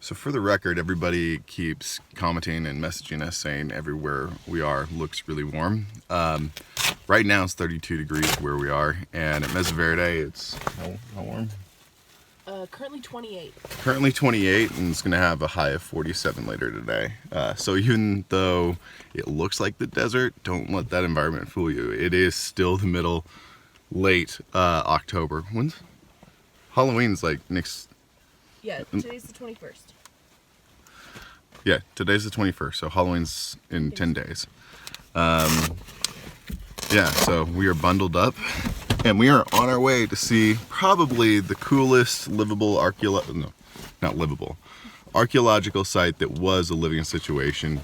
So for the record, everybody keeps commenting and messaging us saying everywhere we are looks really warm. Right now it's 32 degrees where we are, and at Mesa Verde it's how warm? Currently 28. Currently 28, and it's gonna have a high of 47 later today. So even though it looks like the desert, don't let that environment fool you. It is still the late October. When's Halloween's like next? Yeah, today's the 21st. Yeah, today's the 21st, so Halloween's in 10 days. Yeah, so we are bundled up, and we are on our way to see probably the coolest archaeological site that was a living situation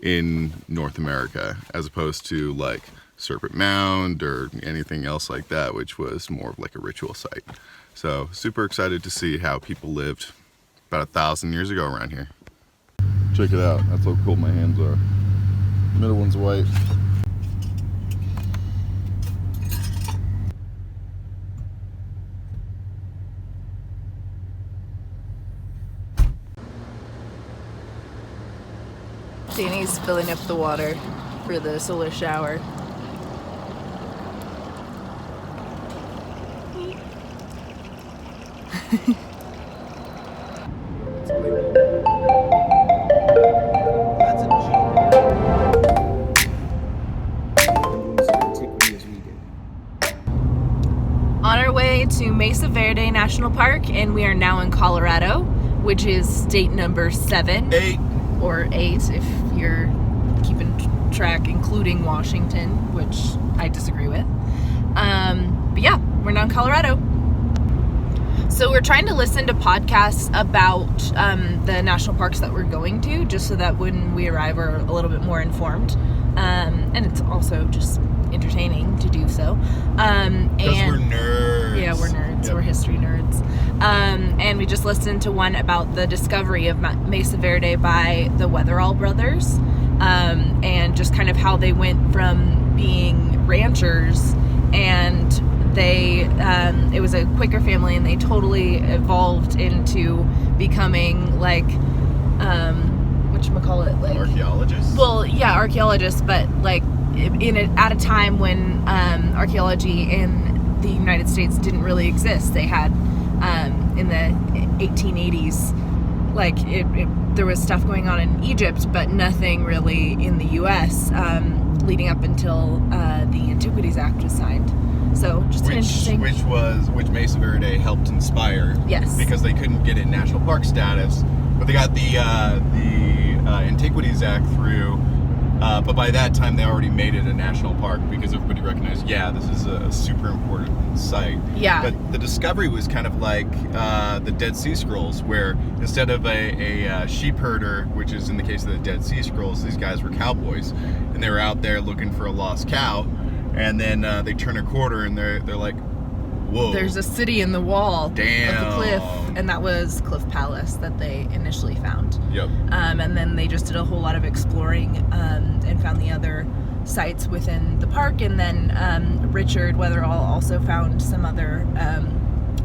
in North America, as opposed to like Serpent Mound or anything else like that, which was more of like a ritual site. So super excited to see how people lived about 1,000 years ago around here. Check it out, that's how cool my hands are. The middle one's white. Danny's filling up the water for the solar shower. On our way to Mesa Verde National Park, and we are now in Colorado, which is state number 7. 8. Or 8 if you're keeping track, including Washington, which I disagree with. But yeah, we're now in Colorado. So we're trying to listen to podcasts about the national parks that we're going to, just so that when we arrive we're a little bit more informed. And it's also just entertaining to do so. Because we're nerds. Yeah, we're nerds. Yep. We're history nerds. And we just listened to one about the discovery of Mesa Verde by the Weatherall brothers, and just kind of how they went from being ranchers, and it was a Quaker family, and they totally evolved into becoming like whatchamacallit, like archaeologists. Well, yeah, archaeologists, but like at a time when archaeology in the United States didn't really exist. They had in the 1880s, like there was stuff going on in Egypt, but nothing really in the U.S. Leading up until the Antiquities Act was signed. So just an interesting, which Mesa Verde helped inspire. Yes. Because they couldn't get it national park status, but they got the Antiquities Act through. But by that time, they already made it a national park because everybody recognized, this is a super important site. Yeah. But the discovery was kind of like the Dead Sea Scrolls, where instead of a sheep herder, which is in the case of the Dead Sea Scrolls, these guys were cowboys, and they were out there looking for a lost cow, and then they turn a quarter, and they're like, whoa. There's a city in the wall of Damn. the cliff, and that was Cliff Palace that they initially found. Yep. And then they just did a whole lot of exploring and found the other sites within the park, and then Richard Weatherall also found some other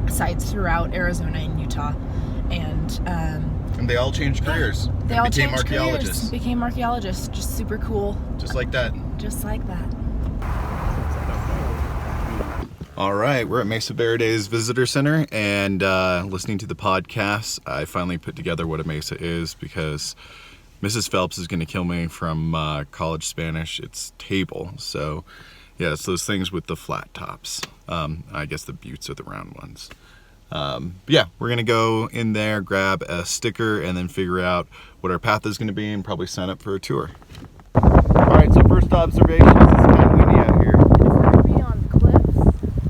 sites throughout Arizona and Utah, and they all changed careers. They all became changed archaeologists. Careers, became archaeologists. Just super cool. Just like that. Just like that. All right, we're at Mesa Verde's Visitor Center, and listening to the podcast, I finally put together what a mesa is, because Mrs. Phelps is going to kill me from college Spanish. It's table. So, yeah, it's those things with the flat tops. I guess the buttes are the round ones. But yeah, we're going to go in there, grab a sticker, and then figure out what our path is going to be, and probably sign up for a tour. All right, so first observation is it's kind of windy out here.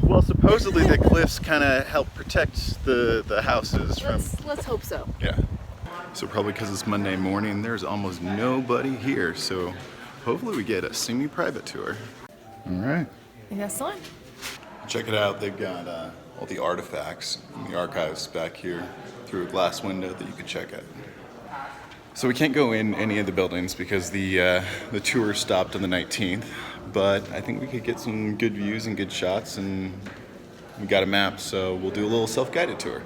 Well, supposedly the cliffs kind of help protect the houses from... Let's hope so. Yeah. So probably because it's Monday morning, there's almost nobody here. So hopefully we get a semi-private tour. All right. I think that's the one. Check it out. They've got all the artifacts in the archives back here through a glass window that you can check out. So we can't go in any of the buildings because the tour stopped on the 19th, but I think we could get some good views and good shots, and we got a map, so we'll do a little self-guided tour.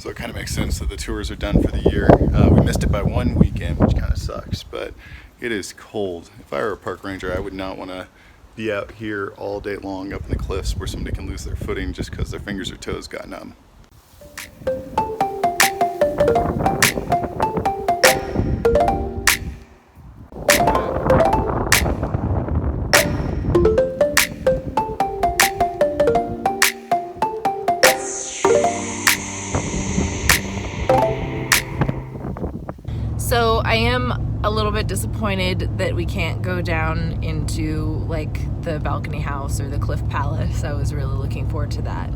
So it kind of makes sense that the tours are done for the year. We missed it by one weekend, which kind of sucks, but it is cold. If I were a park ranger, I would not want to be out here all day long up in the cliffs where somebody can lose their footing just because their fingers or toes got numb. So I am a little bit disappointed that we can't go down into like the balcony house or the Cliff Palace. I was really looking forward to that.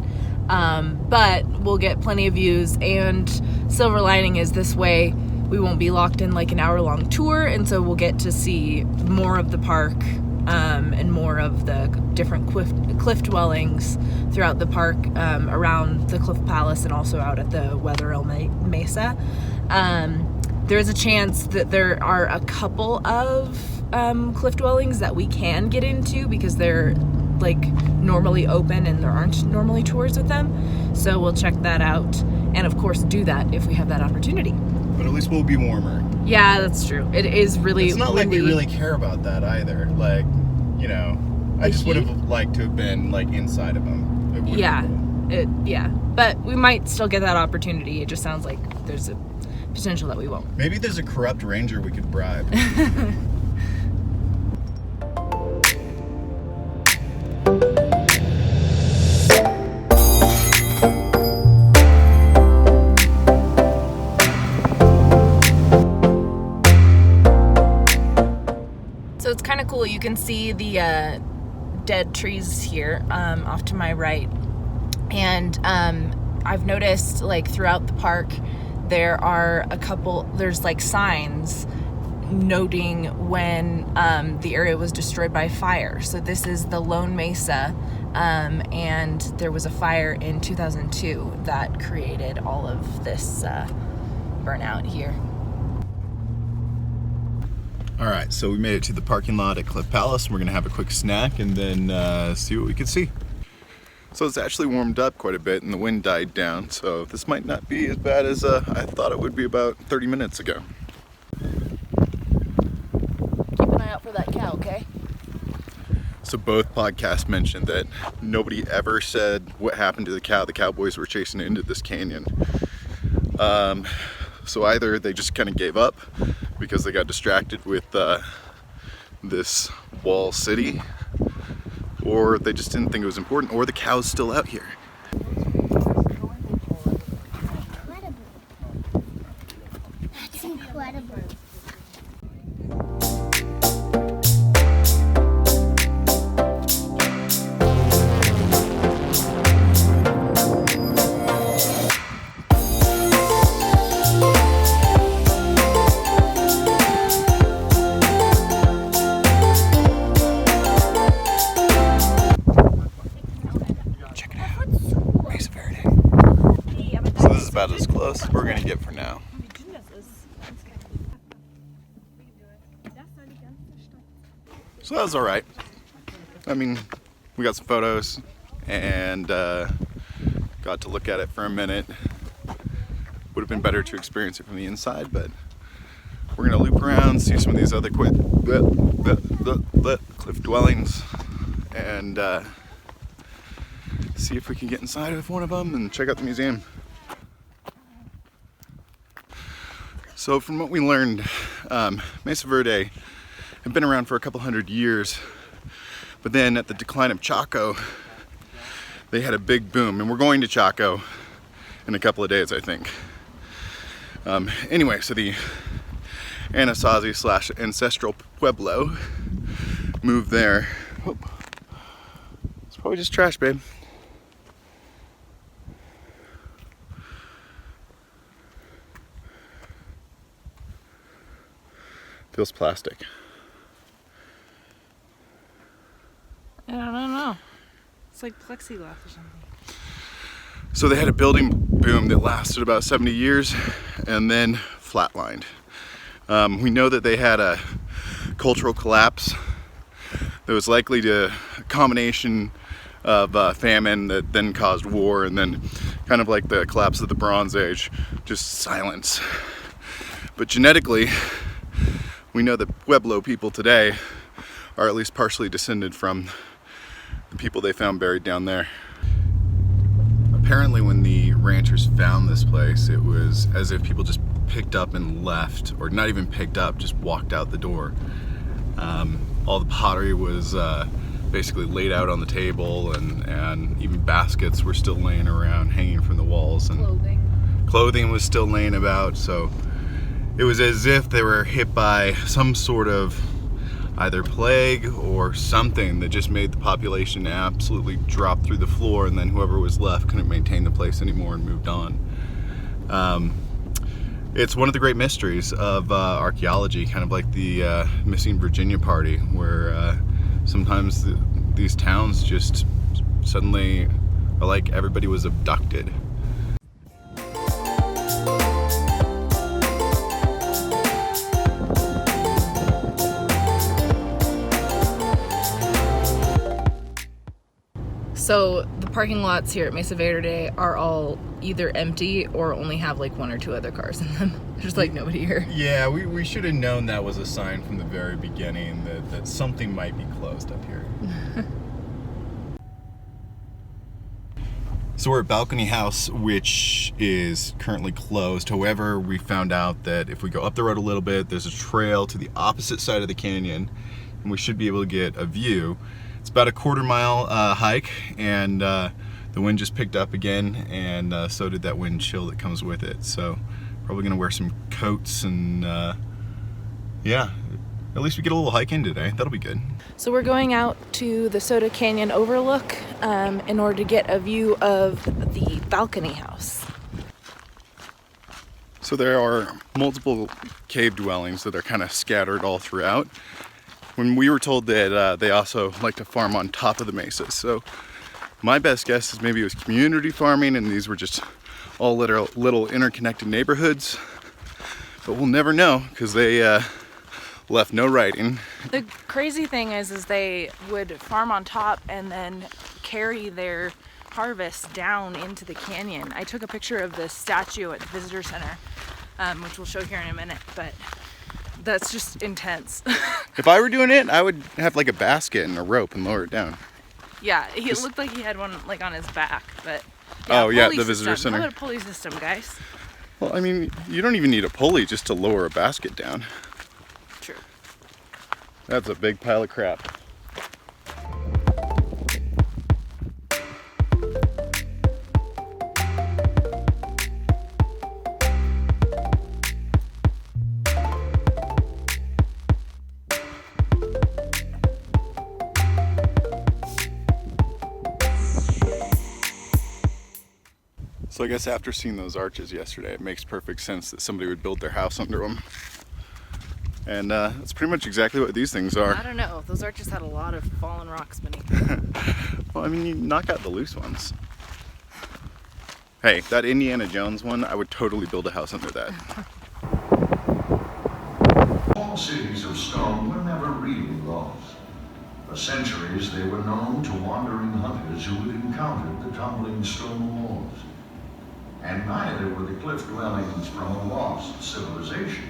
But we'll get plenty of views, and silver lining is this way we won't be locked in like an hour-long tour, and so we'll get to see more of the park and more of the different cliff dwellings throughout the park, around the Cliff Palace and also out at the Wetherill Mesa. There is a chance that there are a couple of cliff dwellings that we can get into because they're like normally open and there aren't normally tours with them. So we'll check that out and of course do that if we have that opportunity. But at least we'll be warmer. Yeah, that's true. It is really It's not windy. like we really care about that either. Like, you know, I just would have liked to have been like inside of them. It would've Yeah, been cool. but we might still get that opportunity. It just sounds like there's a potential that we won't. Maybe there's a corrupt ranger we could bribe. So it's kind of cool. You can see the dead trees here off to my right. And I've noticed like throughout the park there's like signs noting when the area was destroyed by fire. So this is the Lone Mesa, and there was a fire in 2002 that created all of this burnout here. All right, so we made it to the parking lot at Cliff Palace. We're gonna have a quick snack and then see what we can see. So it's actually warmed up quite a bit and the wind died down, so this might not be as bad as I thought it would be about 30 minutes ago. Keep an eye out for that cow, okay? So both podcasts mentioned that nobody ever said what happened to the cow. The cowboys were chasing it into this canyon. So either they just kind of gave up because they got distracted with this wall city, or they just didn't think it was important, or the cow's still out here. That's incredible. Check it out, Mesa Verde. So this is about as close as we're gonna get for now. So that was all right. I mean, we got some photos and got to look at it for a minute. Would have been better to experience it from the inside, but we're gonna loop around, see some of these other cliff dwellings, and see if we can get inside of one of them and check out the museum. So from what we learned, Mesa Verde had been around for a couple hundred years, but then at the decline of Chaco, they had a big boom, and we're going to Chaco in a couple of days, I think. Anyway, so the Anasazi / Ancestral Pueblo moved there. Oh, it's probably just trash, babe. Feels plastic. I don't know. It's like plexiglass or something. So they had a building boom that lasted about 70 years and then flatlined. We know that they had a cultural collapse that was likely to a combination of famine that then caused war and then kind of like the collapse of the Bronze Age, just silence. But genetically, we know that Pueblo people today are at least partially descended from the people they found buried down there. Apparently when the ranchers found this place, it was as if people just picked up and left, or not even picked up, just walked out the door. All the pottery was basically laid out on the table, and even baskets were still laying around, hanging from the walls, and clothing was still laying about. So it was as if they were hit by some sort of either plague or something that just made the population absolutely drop through the floor, and then whoever was left couldn't maintain the place anymore and moved on. It's one of the great mysteries of archaeology, kind of like the missing Virginia party, where sometimes these towns just suddenly are like everybody was abducted. So the parking lots here at Mesa Verde are all either empty or only have like one or two other cars in them. There's like nobody here. Yeah, we should have known that was a sign from the very beginning that something might be closed up here. So we're at Balcony House, which is currently closed. However, we found out that if we go up the road a little bit, there's a trail to the opposite side of the canyon, and we should be able to get a view. It's about a quarter-mile hike, and the wind just picked up again, and so did that wind chill that comes with it. So probably gonna wear some coats, and yeah, at least we get a little hike in today. That'll be good. So we're going out to the Soda Canyon Overlook in order to get a view of the Balcony House. So there are multiple cave dwellings that are kind of scattered all throughout. When we were told that they also like to farm on top of the mesas. So my best guess is maybe it was community farming and these were just all little interconnected neighborhoods. But we'll never know because they left no writing. The crazy thing is they would farm on top and then carry their harvest down into the canyon. I took a picture of this statue at the visitor center, which we'll show here in a minute, but that's just intense. If I were doing it, I would have like a basket and a rope and lower it down. Yeah, it looked like he had one like on his back, but yeah, oh yeah, the visitor center. How about a pulley system, guys? Well, I mean, you don't even need a pulley just to lower a basket down. True. That's a big pile of crap. So I guess after seeing those arches yesterday, it makes perfect sense that somebody would build their house under them. And that's pretty much exactly what these things are. I don't know. Those arches had a lot of fallen rocks beneath them. Well, I mean, you knock out the loose ones. Hey, that Indiana Jones one, I would totally build a house under that. All cities of stone were never really lost. For centuries, they were known to wandering hunters who had encountered the tumbling stone walls. And neither were the cliff dwellings from a lost civilization.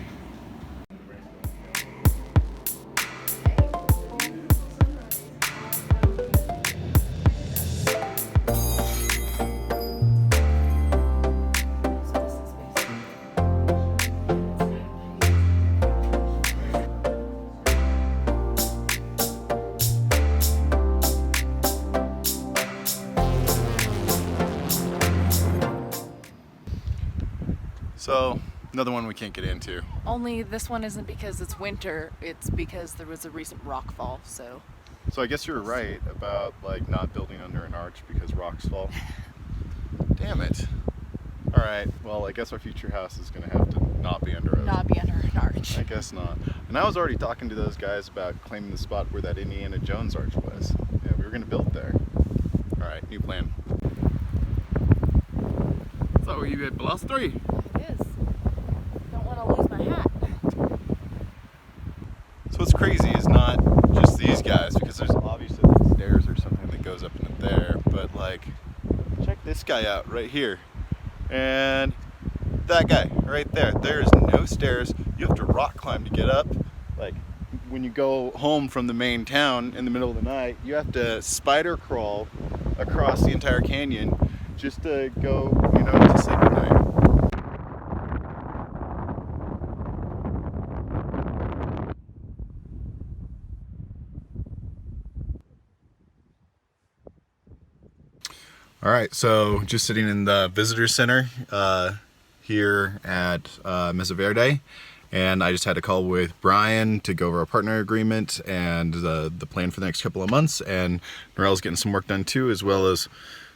So, another one we can't get into. Only this one isn't because it's winter, it's because there was a recent rock fall, so. So I guess you're right about like not building under an arch because rocks fall. Damn it. All right, well I guess our future house is gonna have to not be under an arch. I guess not. And I was already talking to those guys about claiming the spot where that Indiana Jones arch was. Yeah, we were gonna build there. All right, new plan. So you at plus 3? It is. Don't want to lose my hat. So what's crazy is not just these guys, because there's obviously stairs or something that goes up into there, but like, check this guy out right here. And that guy right there, there's no stairs. You have to rock climb to get up. Like when you go home from the main town in the middle of the night, you have to spider crawl across the entire canyon just to go, to sleep at night. All right, so just sitting in the visitor center here at Mesa Verde, and I just had a call with Brian to go over our partner agreement and the plan for the next couple of months, and Norel's getting some work done too, as well as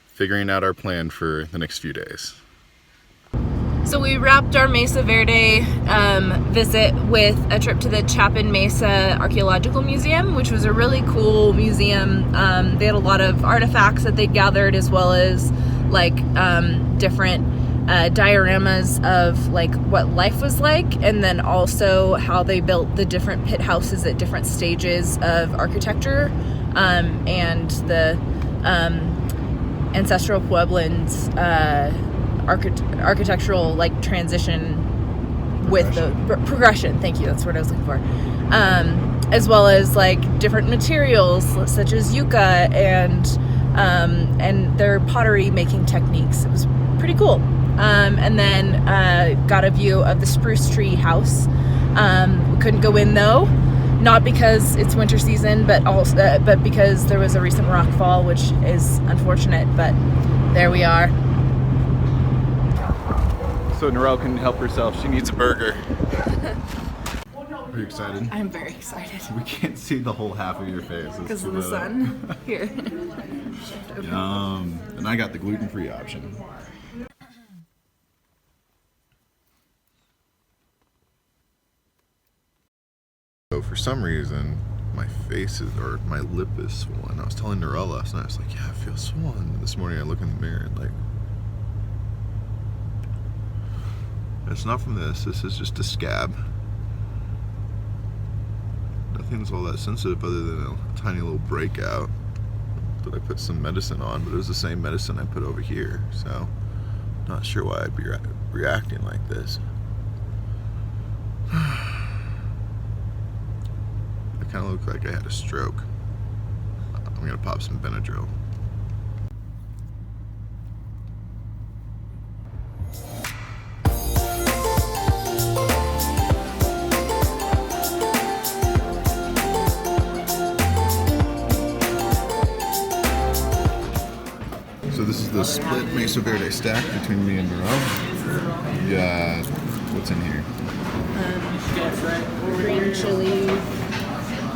figuring out our plan for the next few days. So we wrapped our Mesa Verde visit with a trip to the Chapin Mesa Archaeological Museum, which was a really cool museum. They had a lot of artifacts that they gathered, as well as like different dioramas of like what life was like, and then also how they built the different pit houses at different stages of architecture, and the Ancestral Puebloans architectural like transition with the progression. Thank you, that's what I was looking for. As well as like different materials such as yucca and their pottery making techniques. It was pretty cool. And then got a view of the Spruce Tree House. We couldn't go in though, not because it's winter season, but because there was a recent rock fall, which is unfortunate, but there we are. So Norel couldn't help herself. She needs a burger. Are you excited? I'm very excited. We can't see the whole half of your face. Because of the sun. Here. And I got the gluten-free option. So for some reason, my face is, or my lip is swollen. I was telling Norel last night, I was like, yeah, I feel swollen. This morning I look in the mirror and like, it's not from this is just a scab. Nothing's all that sensitive other than a tiny little breakout that I put some medicine on, but it was the same medicine I put over here, so not sure why I'd be reacting like this. I kind of look like I had a stroke. I'm gonna pop some Benadryl. So this is the split Mesa Verde stack between me and Norel. Yeah, what's in here?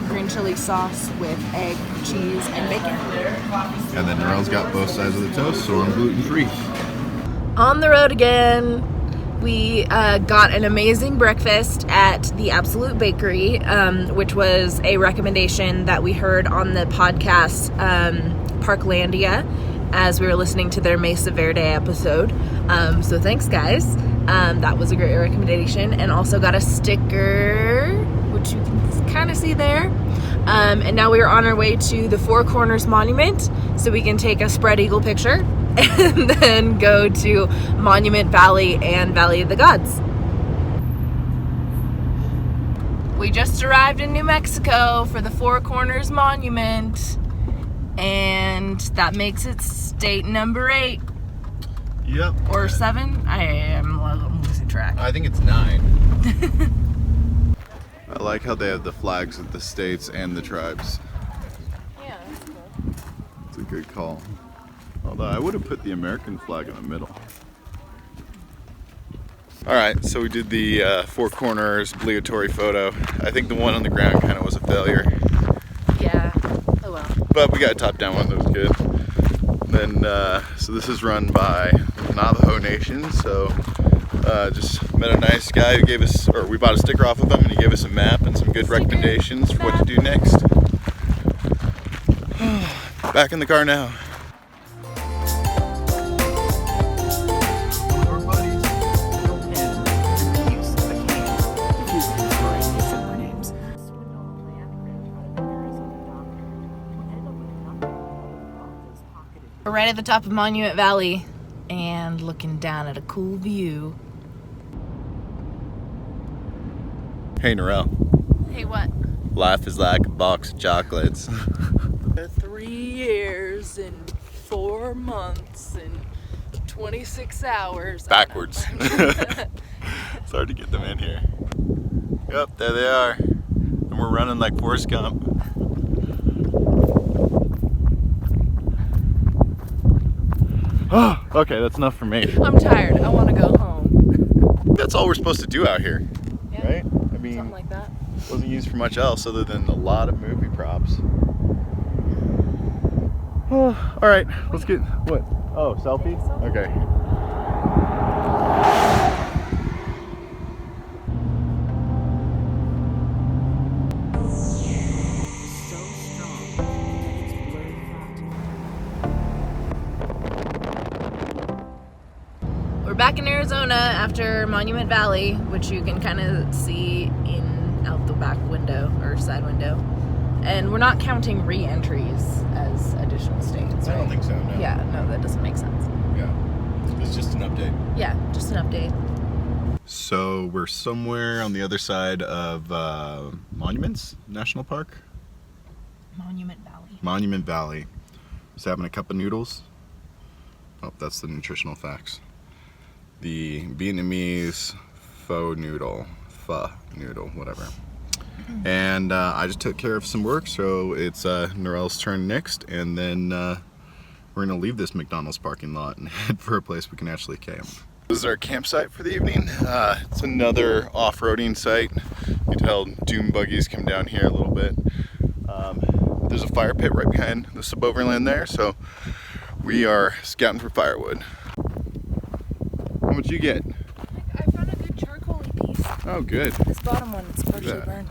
Green chili sauce with egg, cheese, and bacon. And then Norel's got both sides of the toast, so I'm gluten-free. On the road again. We got an amazing breakfast at the Absolute Bakery, which was a recommendation that we heard on the podcast Parklandia as we were listening to their Mesa Verde episode. So thanks, guys. That was a great recommendation. And also got a sticker, which you can kind of see there. And now we are on our way to the Four Corners Monument so we can take a spread eagle picture and then go to Monument Valley and Valley of the Gods. We just arrived in New Mexico for the Four Corners Monument, and that makes it state number 8. Yep. Or 7? I'm losing track. I think it's 9. I like how they have the flags of the states and the tribes. Yeah, that's cool. It's a good call. Although I would have put the American flag in the middle. Alright, so we did the Four Corners obligatory photo. I think the one on the ground kind of was a failure. Yeah, oh well. But we got a top-down one that was good. Then, so this is run by Navajo Nation, so just met a nice guy who gave us, or we bought a sticker off of him, and he gave us a map and some good recommendations for what to do next. Back in the car now. We're right at the top of Monument Valley. and looking down at a cool view. Hey, Narelle. Hey, what? Life is like a box of chocolates. 3 years and 4 months and 26 hours. Backwards. It's hard to get them in here. Yep, there they are. And we're running like Forrest Gump. Oh, okay, that's enough for me. I'm tired. I want to go home. That's all we're supposed to do out here, Yeah, right? I mean, something like that. wasn't used for much else other than a lot of movie props. Oh, all right, let's get, what? Oh, selfie? Okay. We're back in Arizona after Monument Valley, which you can kind of see in out the back window or side window. And we're not counting re-entries as additional stays, I don't right? think so, no. Yeah, no, that doesn't make sense. Yeah, it's just an update. Yeah, just an update. So we're somewhere on the other side of Monuments National Park? Monument Valley. Monument Valley. Just having a cup of noodles. Oh, that's the nutritional facts. The Vietnamese pho noodle, whatever. And I just took care of some work, so it's Narelle's turn next, and then we're gonna leave this McDonald's parking lot and head for a place we can actually camp. This is our campsite for the evening. It's another off-roading site. You can tell dune buggies come down here a little bit. There's a fire pit right behind the suboverland there, so we are scouting for firewood. How much you get? I found a good charcoal piece. Oh, good. This bottom one, it's partially that. burned.